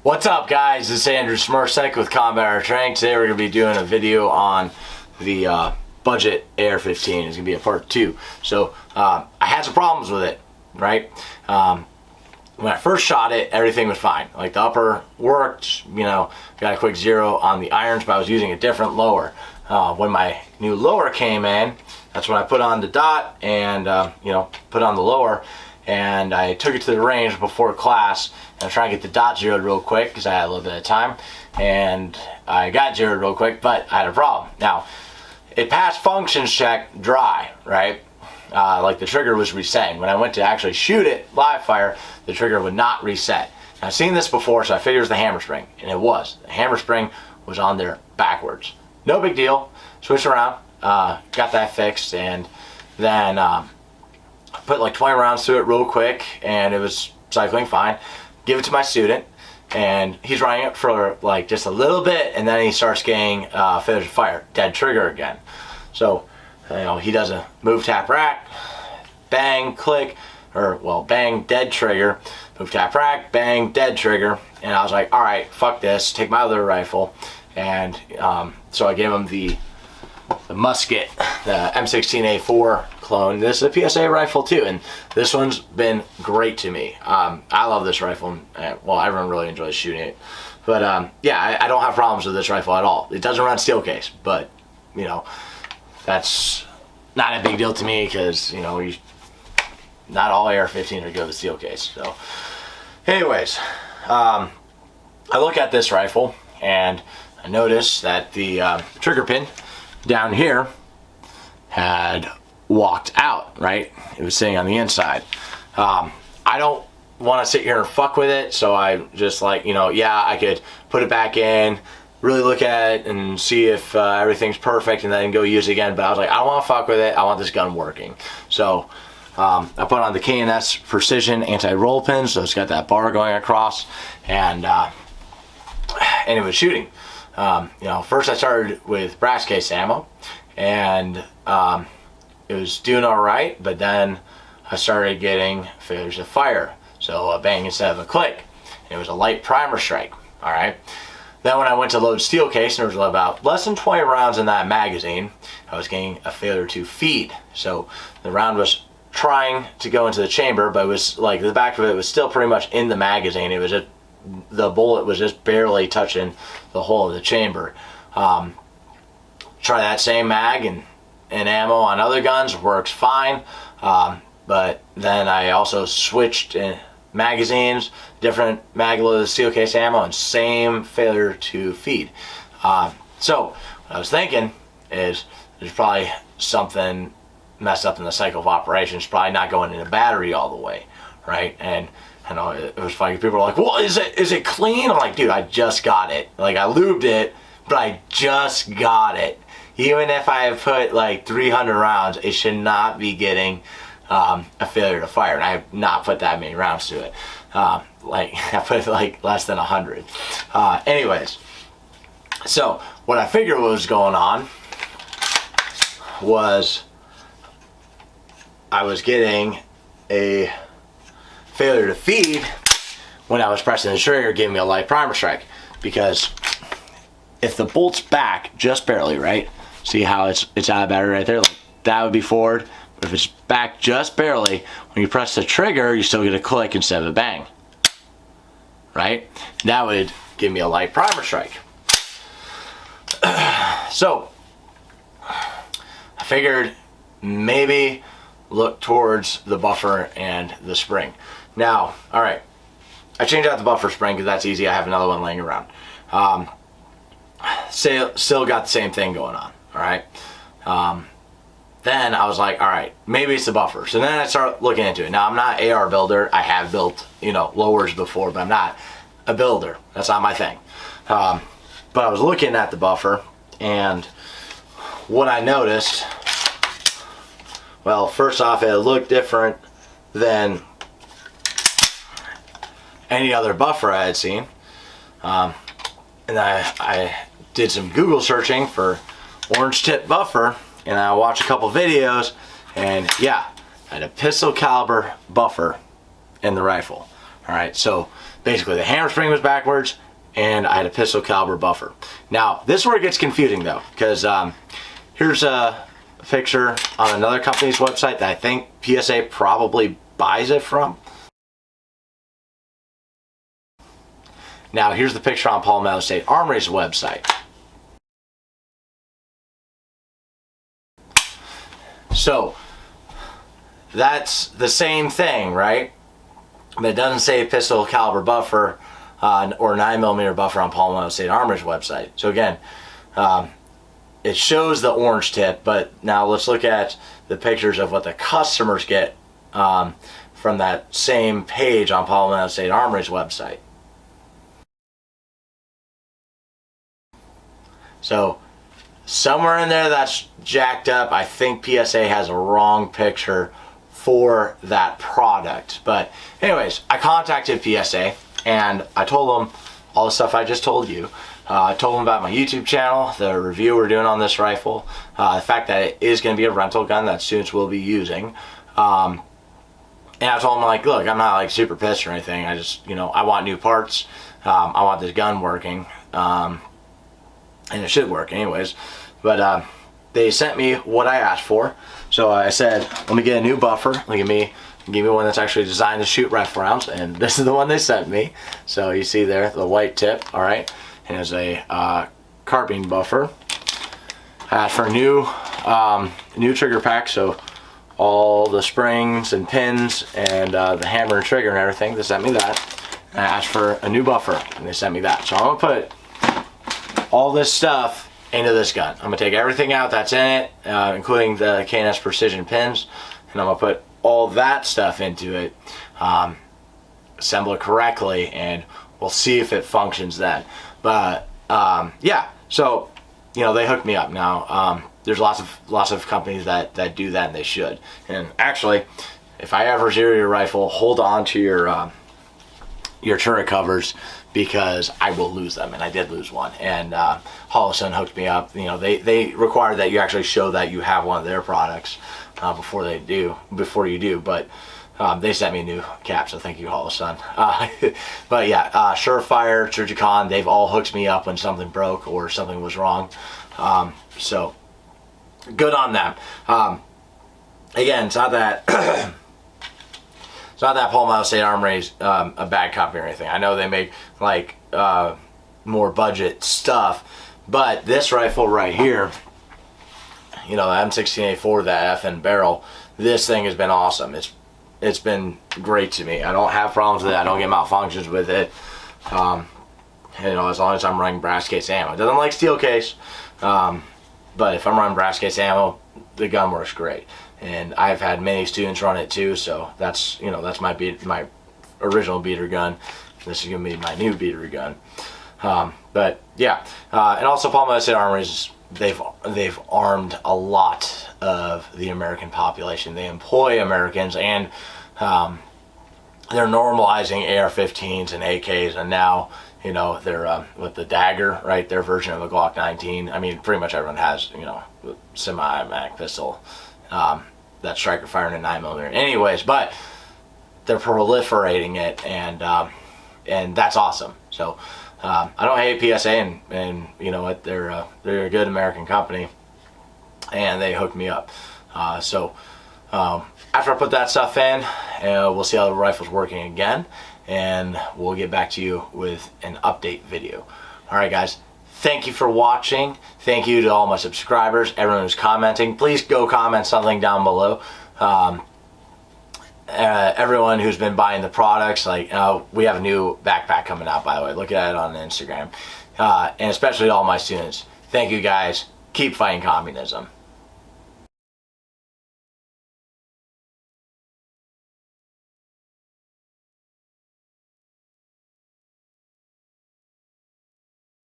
What's up, guys? This is Andrew Smersek with Combat Air Training. Today we're going to be doing a video on the budget AR-15. It's going to be a part 2. So I had some problems with it, right? When I first shot it, everything was fine. Like the upper worked, got a quick 0 on the irons, but I was using a different lower. When my new lower came in, that's when I put on the dot and put on the lower, and I took it to the range before class and I was trying to get the dot zeroed real quick because I had a little bit of time, and I got zeroed real quick, but I had a problem. Now, it passed functions check dry, right? Like the trigger was resetting. When I went to actually shoot it live fire, the trigger would not reset. Now, I've seen this before, so I figured it was the hammer spring, and it was. The hammer spring was on there backwards. No big deal. Switched around, got that fixed, and then put like 20 rounds through it real quick, and it was cycling fine. Give it to my student, and he's running it for like just a little bit, and then he starts getting failure to fire, dead trigger again. So he does a move tap rack, bang, click, or well, bang, dead trigger, move tap rack, bang, dead trigger, and I was like, all right, fuck this, take my other rifle, and so I gave him the musket, the M16A4 clone. This is a PSA rifle too, and this one's been great to me. I love this rifle. Well, everyone really enjoys shooting it, but yeah, I don't have problems with this rifle at all. It doesn't run steel case, but that's not a big deal to me because not all AR-15 are good with steel case. So anyways, I look at this rifle and I notice that the trigger pin down here had walked out, right? It was sitting on the inside. I don't want to sit here and fuck with it, so I just like, yeah, I could put it back in, really look at it and see if everything's perfect, and then go use it again. But I was like, I don't want to fuck with it. I want this gun working. So I put on the K&S Precision anti-roll pin, so it's got that bar going across, and it was shooting. First I started with brass case ammo, and it was doing all right, but then I started getting failures to fire. So a bang instead of a click. It was a light primer strike. All right. Then when I went to load steel case, and there was about less than 20 rounds in that magazine, I was getting a failure to feed. So the round was trying to go into the chamber, but it was like the back of it was still pretty much in the magazine. It was just, the bullet was just barely touching the hole of the chamber. Try that same mag and ammo on other guns, works fine. But then I also switched magazines, different mag loaded steel case ammo, and same failure to feed. So what I was thinking is there's probably something messed up in the cycle of operations, probably not going in the battery all the way, right? And I know it was funny. People were like, well, is it clean? I'm like, dude, I just got it. Like, I lubed it, but I just got it. Even if I have put like 300 rounds, it should not be getting a failure to fire. And I have not put that many rounds to it. Like, I put like less than 100. Anyways, so what I figured was going on was I was getting a failure to feed when I was pressing the trigger, giving me a light primer strike. Because if the bolt's back just barely, right? See how it's out of battery right there? Like, that would be forward. But if it's back just barely, when you press the trigger, you still get a click instead of a bang. Right? That would give me a light primer strike. So I figured maybe look towards the buffer and the spring. Now, all right, I changed out the buffer spring because that's easy. I have another one laying around. Still got the same thing going on. All right. Then I was like, all right, maybe it's the buffer. So then I started looking into it. Now, I'm not an AR builder. I have built, lowers before, but I'm not a builder. That's not my thing. But I was looking at the buffer, and what I noticed, well, first off, it looked different than any other buffer I had seen. And I did some Google searching for orange tip buffer, and I watched a couple videos, and yeah, I had a pistol caliber buffer in the rifle, All right, so basically the hammer spring was backwards, and I had a pistol caliber buffer. Now, this is where it gets confusing though, because here's a picture on another company's website that I think PSA probably buys it from. Now, here's the picture on Palmetto State Armory's website. So, that's the same thing, right? But it doesn't say pistol caliber buffer or 9mm buffer on Palmetto State Armory's website. So again, it shows the orange tip, but now let's look at the pictures of what the customers get from that same page on Palmetto State Armory's website. So somewhere in there that's jacked up. I think PSA has a wrong picture for that product. But anyways, I contacted PSA and I told them all the stuff I just told you. I told them about my YouTube channel, the review we're doing on this rifle, the fact that it is going to be a rental gun that students will be using. And I told them, like, look, I'm not like super pissed or anything. I just, you know, I want new parts. I want this gun working. And it should work anyways. But they sent me what I asked for. So I said, let me get a new buffer. Give me one that's actually designed to shoot rifle rounds. And this is the one they sent me. So you see there, the white tip, all right. And it's a carbine buffer. I asked for a new trigger pack. So all the springs and pins and the hammer and trigger and everything, they sent me that. And I asked for a new buffer and they sent me that. So I'm gonna put all this stuff into this gun. I'm gonna take everything out that's in it, including the K&S Precision pins, and I'm gonna put all that stuff into it, assemble it correctly, and we'll see if it functions then. But yeah, so you know, they hooked me up. Now there's lots of companies that do that, and they should. And actually, if I ever zero your rifle, hold on to your turret covers, because I will lose them, and I did lose one. And Holosun hooked me up. You know, they require that you actually show that you have one of their products before you do. But they sent me a new cap, so thank you, Holosun. But yeah, Surefire, Trijicon, they've all hooked me up when something broke or something was wrong. So good on them. Again, it's not that. It's not that Palmetto State Armory's a bad company or anything. I know they make like more budget stuff, but this rifle right here, you know, the M16A4, that FN barrel, this thing has been awesome. It's been great to me. I don't have problems with it. I don't get malfunctions with it. You know, as long as I'm running brass case ammo. It doesn't like steel case, but if I'm running brass case ammo, the gun works great. And I've had many students run it too, so that's, you know, that's my original beater gun. This is gonna be my new beater gun. But yeah, and also Palmetto State Armory's, they've armed a lot of the American population. They employ Americans, and they're normalizing AR-15s and AKs, and now, you know, they're with the Dagger, right? Their version of a Glock 19. I mean, pretty much everyone has, you know, semi-automatic pistol. That striker firing a 9mm anyways, but they're proliferating it, and that's awesome. So I don't hate PSA, and you know what, they're a good American company, and they hooked me up. So after I put that stuff in, we'll see how the rifle's working again, and we'll get back to you with an update video. All right, guys. Thank you for watching. Thank you to all my subscribers, everyone who's commenting. Please go comment something down below. Everyone who's been buying the products, like we have a new backpack coming out, by the way. Look at it on Instagram. And especially all my students. Thank you guys. Keep fighting communism.